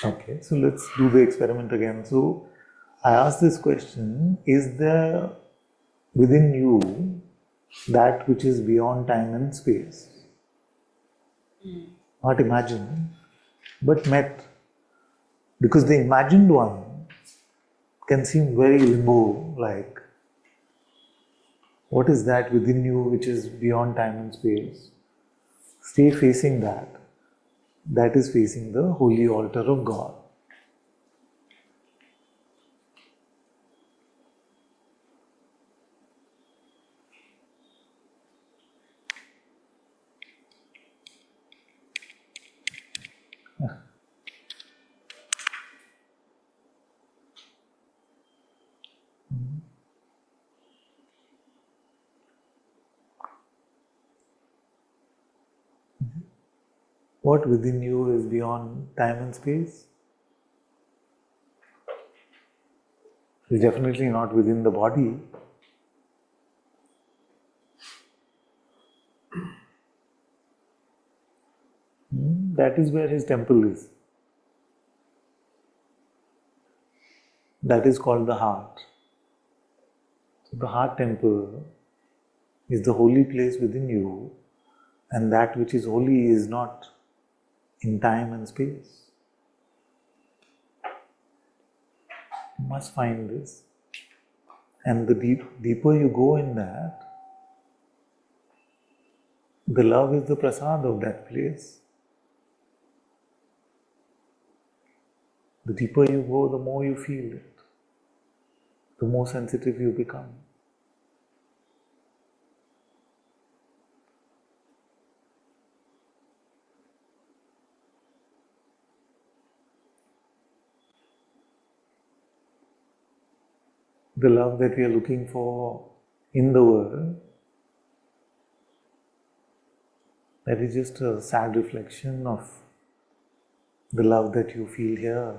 Okay, so let's do the experiment again. So I asked this question: is there within you that which is beyond time and space? Not imagined, but met. Because the imagined one can seem very limbo, like what is that within you which is beyond time and space? Stay facing that. That is facing the holy altar of God. What within you is beyond time and space? It's definitely not within the body. That is where his temple is. That is called the heart. So the heart temple is the holy place within you, and that which is holy is not in time and space. You must find this. And the deeper you go in that, the love is the prasad of that place. The deeper you go, the more you feel it, the more sensitive you become. The love that we are looking for in the world, that is just a sad reflection of the love that you feel here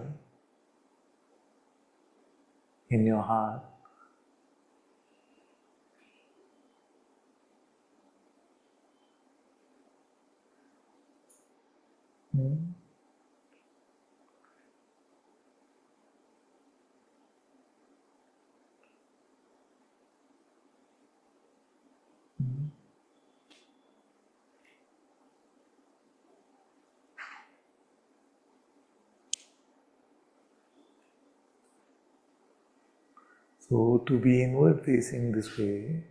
in your heart. So to be inward facing this way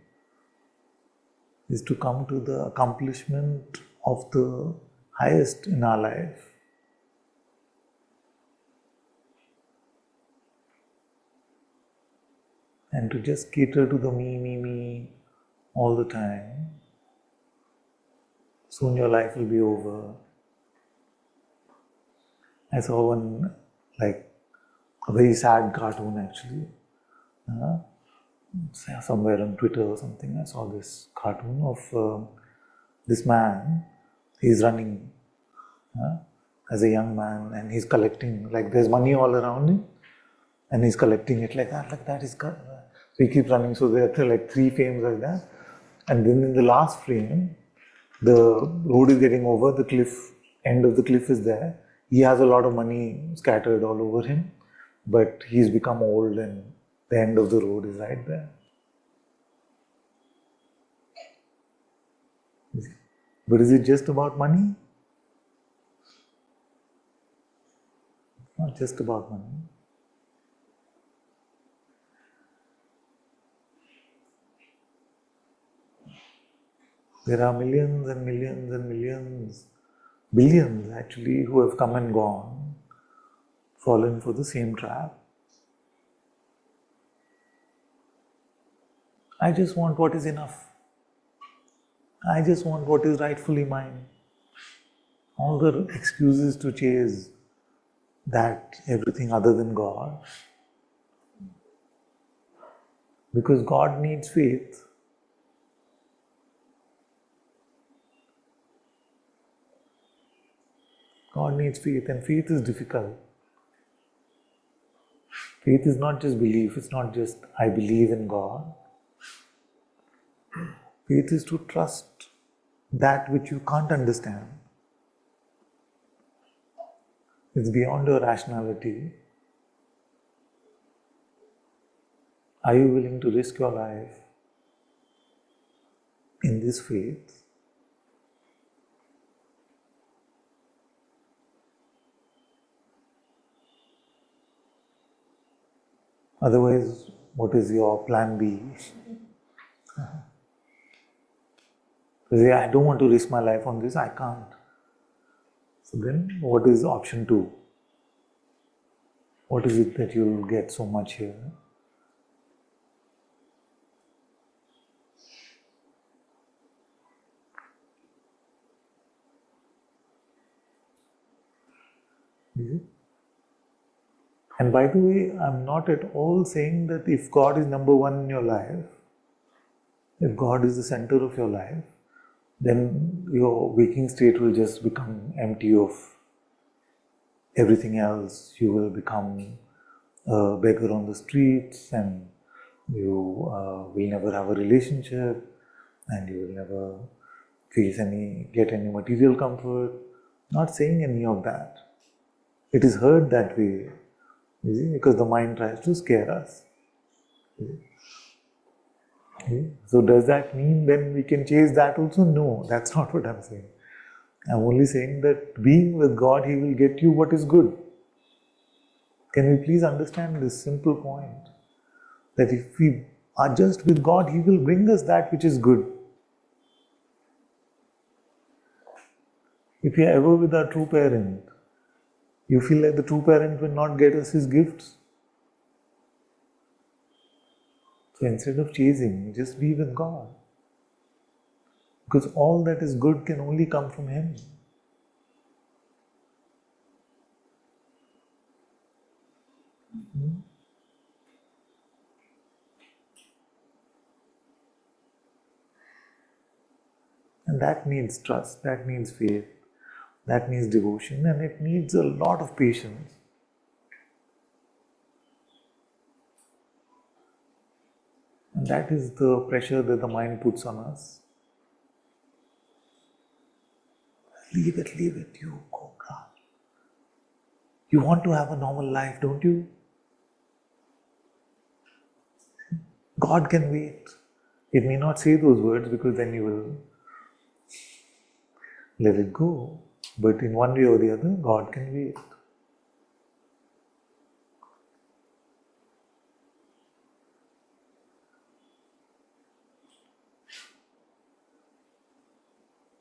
is to come to the accomplishment of the highest in our life. And to just cater to the me all the time. Soon your life will be over. I saw one, like, a very sad cartoon actually. Somewhere on Twitter or something, I saw this cartoon of this man. He's running as a young man, and he's collecting, like there's money all around him, and he's collecting it like that. So he keeps running. So there are like 3 frames like that, and then in the last frame, the road is getting over, the cliff, end of the cliff is there. He has a lot of money scattered all over him, but he's become old and the end of the road is right there. But is it just about money? It's not just about money. There are millions and millions and millions, billions actually, who have come and gone, fallen for the same trap. I just want what is enough. I just want what is rightfully mine. All the excuses to chase that, everything other than God. Because God needs faith. God needs faith, and faith is difficult. Faith is not just belief, it's not just I believe in God. Faith is to trust that which you can't understand. It's beyond your rationality. Are you willing to risk your life in this faith? Otherwise, what is your plan B? I don't want to risk my life on this, I can't. So then, what is option 2? What is it that you'll get so much here? Is it? And by the way, I'm not at all saying that if God is number one in your life, if God is the center of your life, then your waking state will just become empty of everything else. You will become a beggar on the streets, and you will never have a relationship, and you will never get any material comfort. Not saying any of that. It is heard that way, you see, because the mind tries to scare us. Okay. So does that mean then we can chase that also? No, that's not what I'm saying. I'm only saying that being with God, He will get you what is good. Can we please understand this simple point? That if we are just with God, He will bring us that which is good. If we are ever with our true parent, you feel like the true parent will not get us his gifts. So instead of chasing, just be with God. Because all that is good can only come from Him. And that needs trust, that needs faith, that needs devotion, and it needs a lot of patience. And that is the pressure that the mind puts on us. Leave it, you go, God. You want to have a normal life, don't you? God can wait. It may not say those words because then you will let it go. But in one way or the other, God can wait.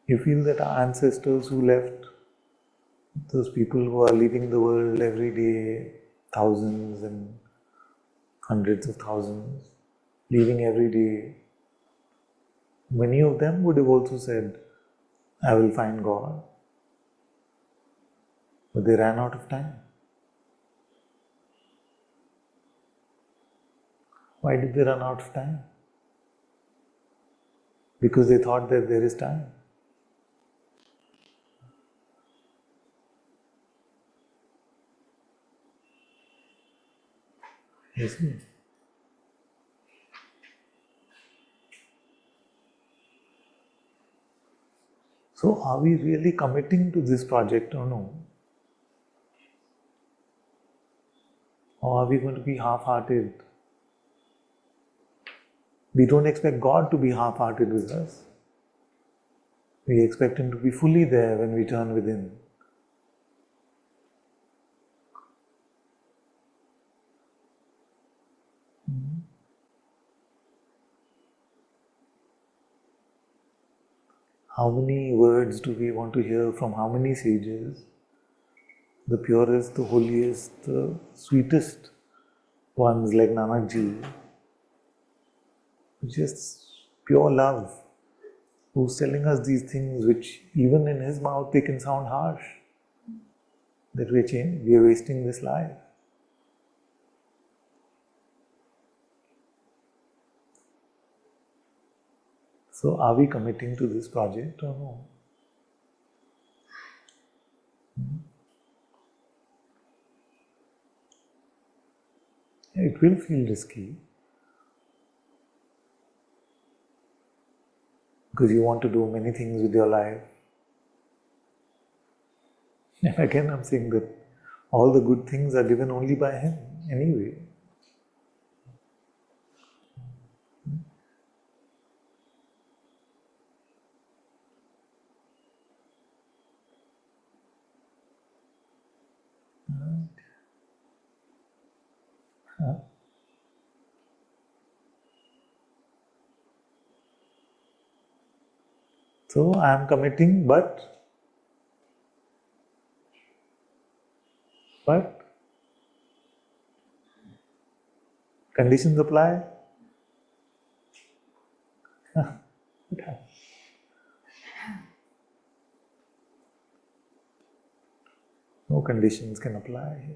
You feel that our ancestors who left, those people who are leaving the world every day, thousands and hundreds of thousands, leaving every day, many of them would have also said, I will find God. But they ran out of time. Why did they run out of time? Because they thought that there is time. You see? So are we really committing to this project or no? Or are we going to be half-hearted? We don't expect God to be half-hearted with us. We expect Him to be fully there when we turn within. How many words do we want to hear from how many sages? The purest, the holiest, the sweetest ones like Nanakji. Just pure love, who's telling us these things which even in his mouth they can sound harsh. That we are wasting this life. So are we committing to this project or no? It will feel risky. Because you want to do many things with your life. And again I'm saying that All the good things are given only by Him anyway. So I am committing, but conditions apply. No conditions can apply here.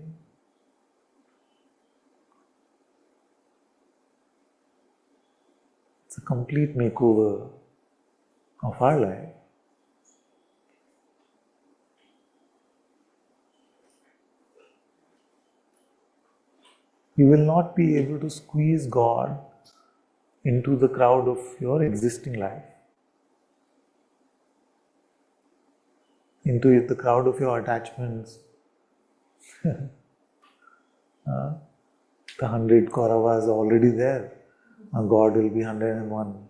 It's a complete makeover of our life. You will not be able to squeeze God into the crowd of your existing life, into the crowd of your attachments. The 100 Kauravas are already there. God will be 101.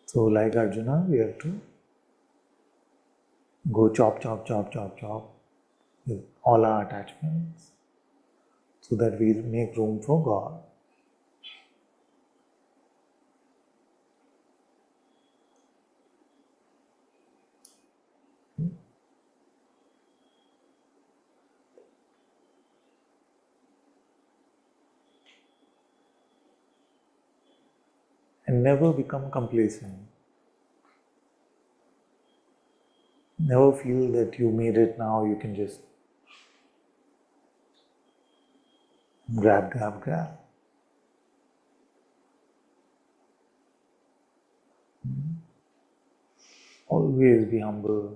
So like Arjuna, we have to go chop with all our attachments so that we make room for God. And never become complacent. Never feel that you made it, now you can just grab. Always be humble.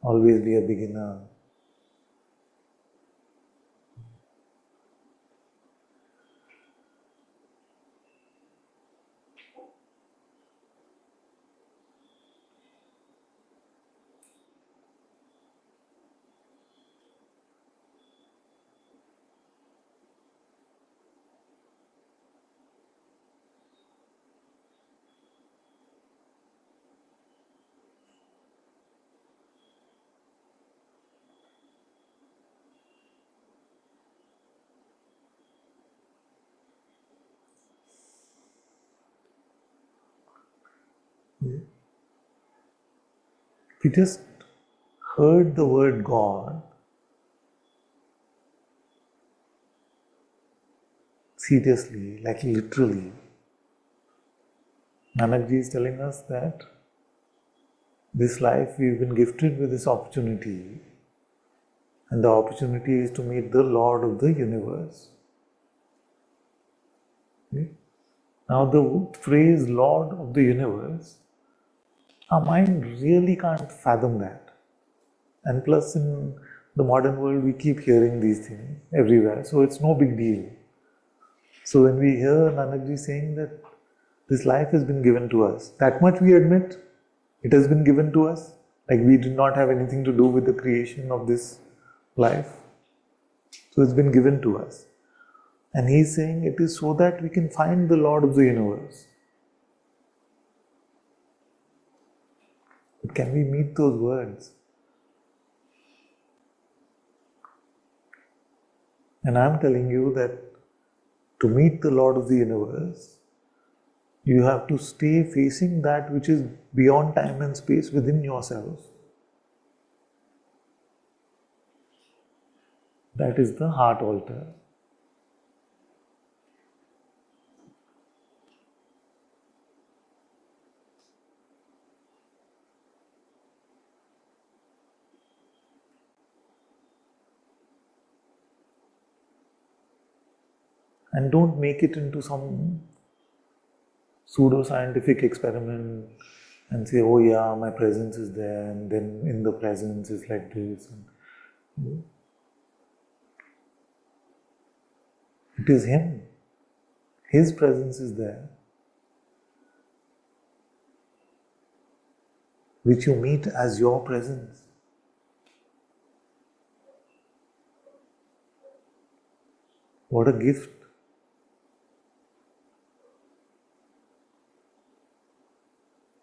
Always be a beginner. If you just heard the word God, seriously, like literally, Nanakji is telling us that this life we've been gifted with this opportunity, and the opportunity is to meet the Lord of the universe. Okay? Now the phrase Lord of the universe, our mind really can't fathom that. And plus in the modern world we keep hearing these things everywhere, so it's no big deal. So when we hear Nanakji saying that this life has been given to us, that much we admit, it has been given to us. Like we did not have anything to do with the creation of this life. So it's been given to us. And he's saying it is so that we can find the Lord of the universe. But can we meet those words? And I'm telling you that to meet the Lord of the universe, you have to stay facing that which is beyond time and space within yourself. That is the heart altar. And don't make it into some pseudo-scientific experiment and say, oh yeah, my presence is there, and then in the presence is like this. It is Him. His presence is there, which you meet as your presence. What a gift.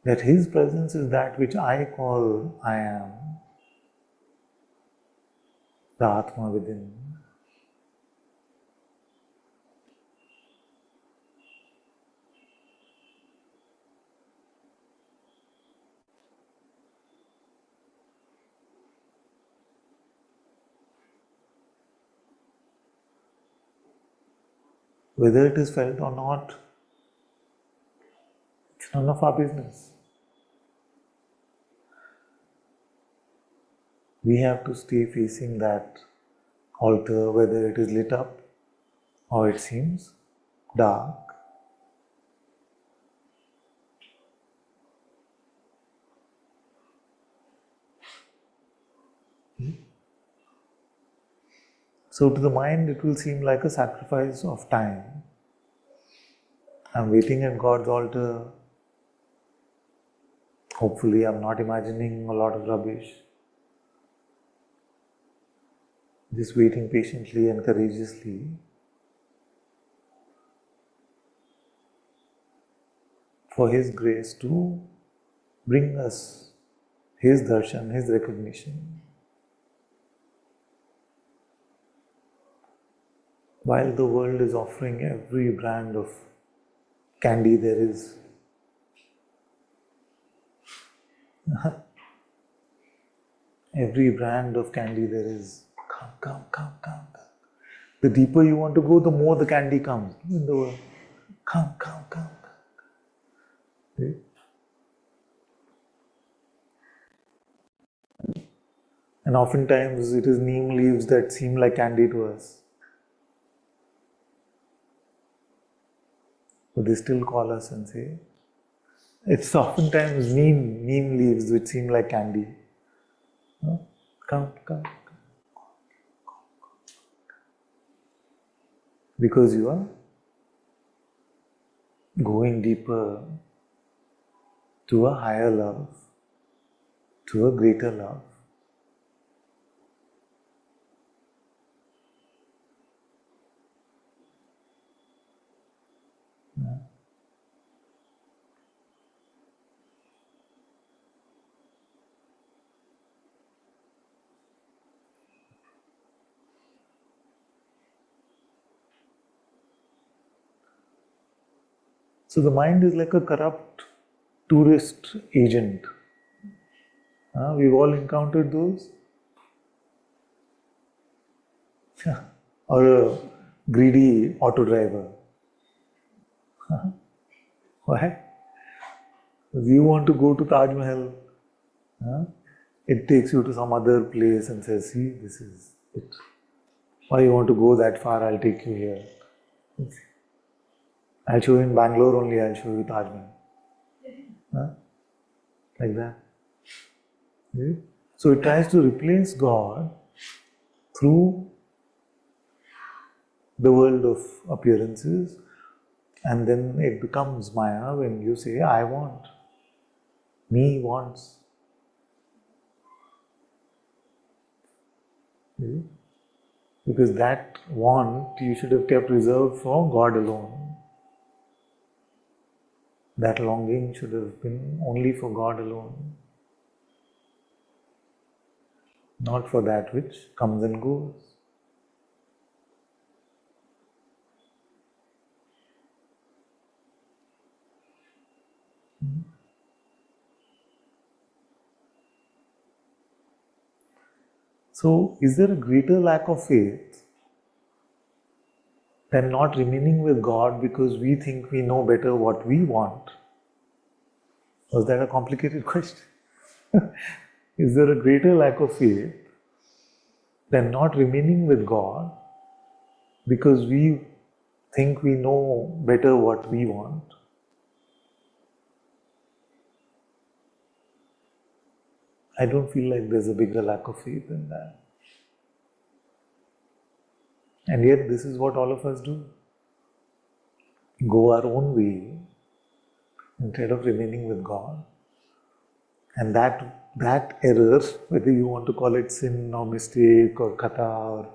That His presence is that which I call I am, the Atma within. Whether it is felt or not, it's none of our business. We have to stay facing that altar, whether it is lit up or it seems dark. So to the mind, it will seem like a sacrifice of time. I'm waiting at God's altar. Hopefully, I'm not imagining a lot of rubbish. Just waiting patiently and courageously for His grace to bring us His darshan, His recognition. While the world is offering every brand of candy there is, every brand of candy there is, come. The deeper you want to go, the more the candy comes in the world. Come. Okay? And oftentimes it is neem leaves that seem like candy to us. But they still call us and say, it's oftentimes neem leaves which seem like candy. Come. Because you are going deeper to a higher love, to a greater love. So the mind is like a corrupt tourist agent. We've all encountered those. Or a greedy auto driver. Why? If you want to go to Taj Mahal, it takes you to some other place and says, see, this is it. Why you want to go that far? I'll take you here. I'll show you in Bangalore only, I'll show you Taj Mahal. Like that. Okay? So it tries to replace God through the world of appearances, and then it becomes Maya when you say, I want. Me wants. Okay? Because that want you should have kept reserved for God alone. That longing should have been only for God alone, not for that which comes and goes. So, is there a greater lack of faith than not remaining with God because we think we know better what we want? Was that a complicated question? Is there a greater lack of faith than not remaining with God because we think we know better what we want? I don't feel like there's a bigger lack of faith in that. And yet this is what all of us do. go our own way instead of remaining with God. And that error, whether you want to call it sin or mistake or kata or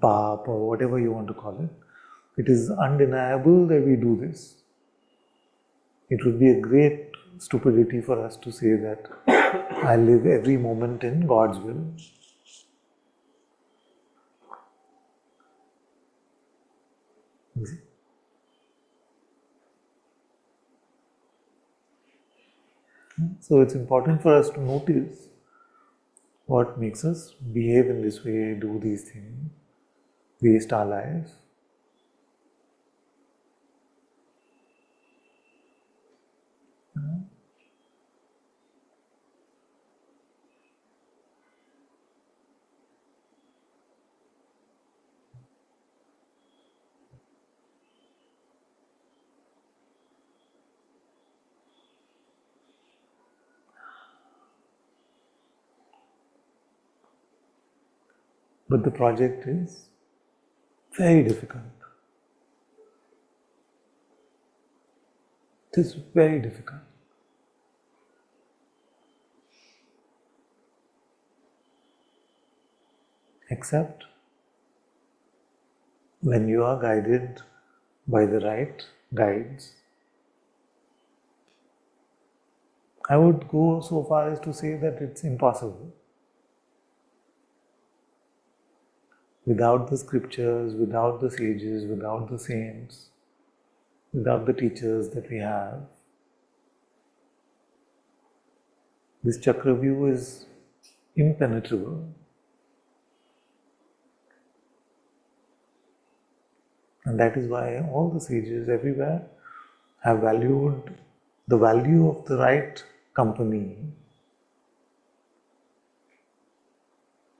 pap or whatever you want to call it, it is undeniable that we do this. It would be a great stupidity for us to say that I live every moment in God's will. So it's important for us to notice what makes us behave in this way, do these things, waste our lives. But the project is very difficult. It is very difficult. Except when you are guided by the right guides. I would go so far as to say that it's impossible. Without the scriptures, without the sages, without the saints, without the teachers that we have, this Chakravyu is impenetrable. And that is why all the sages everywhere have valued the value of the right company,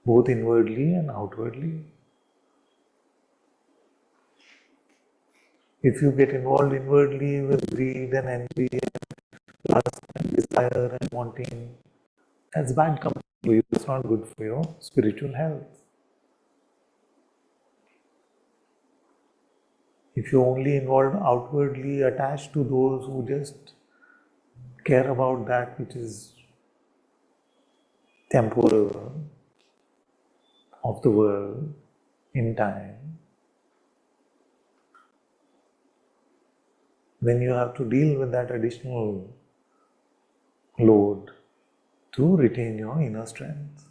both inwardly and outwardly. If you get involved inwardly with greed and envy and lust and desire and wanting, that's bad company for you. It's not good for your spiritual health. If you're only involved outwardly, attached to those who just care about that which is temporal, of the world, in time, then you have to deal with that additional load to retain your inner strength.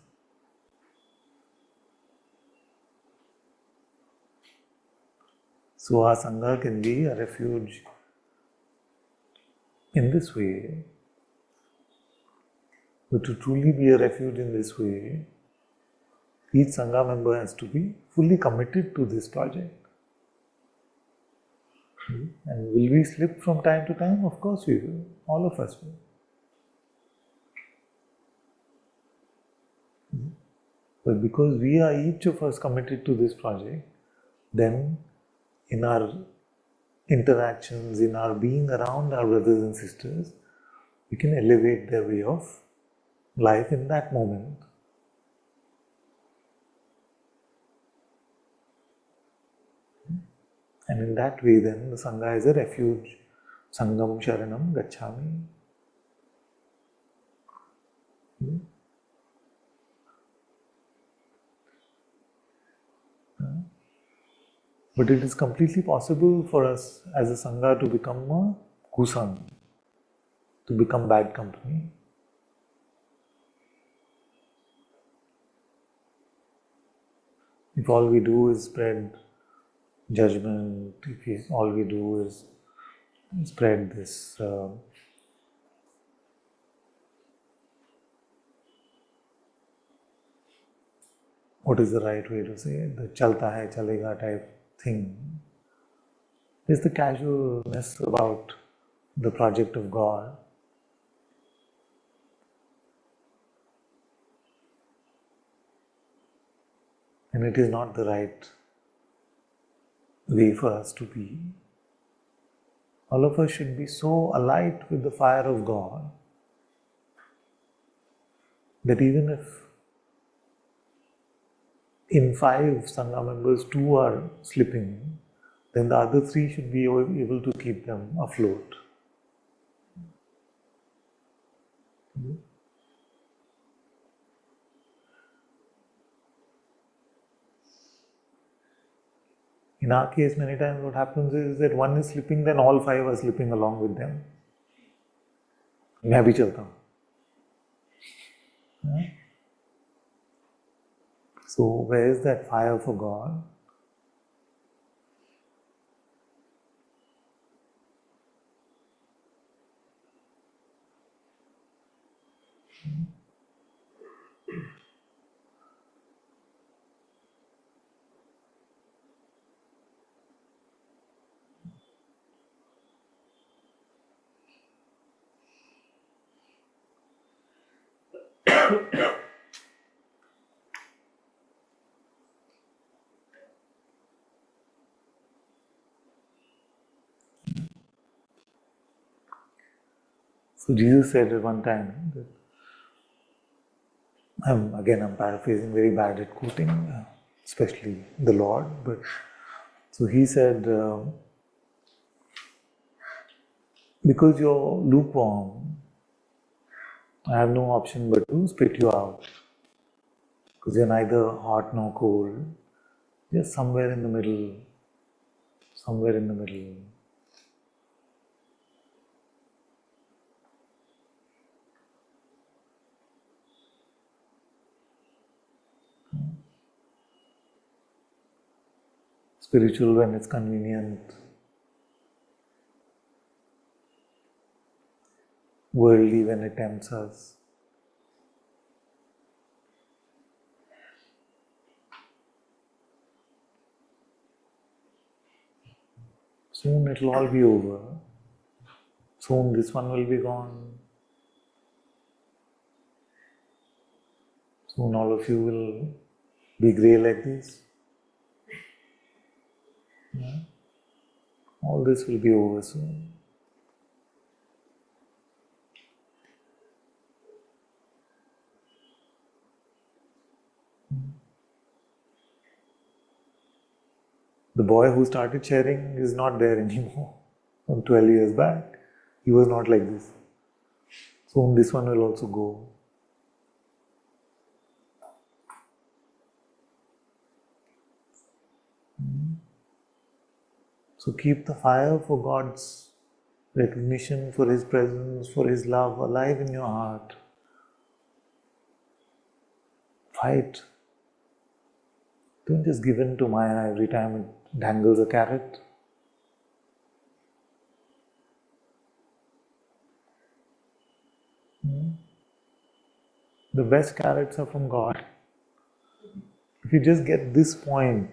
So our Sangha can be a refuge in this way. But to truly be a refuge in this way, each Sangha member has to be fully committed to this project. And will we slip from time to time? Of course we will. All of us will. But because we are each of us committed to this project, then in our interactions, in our being around our brothers and sisters, we can elevate their way of life in that moment. And in that way then the Sangha is a refuge. Sangam Sharanam Gacchami. But it is completely possible for us as a Sangha to become a kusang, to become bad company. If all we do is spread judgment, if all we do is spread this what is the right way to say it? The chalta hai chalega type thing. There's the casualness about the project of God. And it is not the right way for us to be. All of us should be so alight with the fire of God that even if in 5 Sangha members 2 are slipping, then the other three should be able to keep them afloat. In our case, many times what happens is that one is sleeping, then all five are sleeping along with them. मैं भी चलता हूँ. So where is that fire for God? So Jesus said at one time, that, I'm paraphrasing, very bad at quoting, especially the Lord, but so he said, because you're lukewarm, I have no option but to spit you out. Because you're neither hot nor cold, just somewhere in the middle, somewhere in the middle. Spiritual when it's convenient, worldly when it tempts us. Soon it'll all be over. Soon this one will be gone. Soon all of you will be grey like this. Yeah. All this will be over soon. The boy who started sharing is not there anymore. From 12 years back, he was not like this. Soon this one will also go. So keep the fire for God's recognition, for His presence, for His love alive in your heart. Fight. Don't just give in to Maya every time it dangles a carrot. The best carrots are from God. If you just get this point,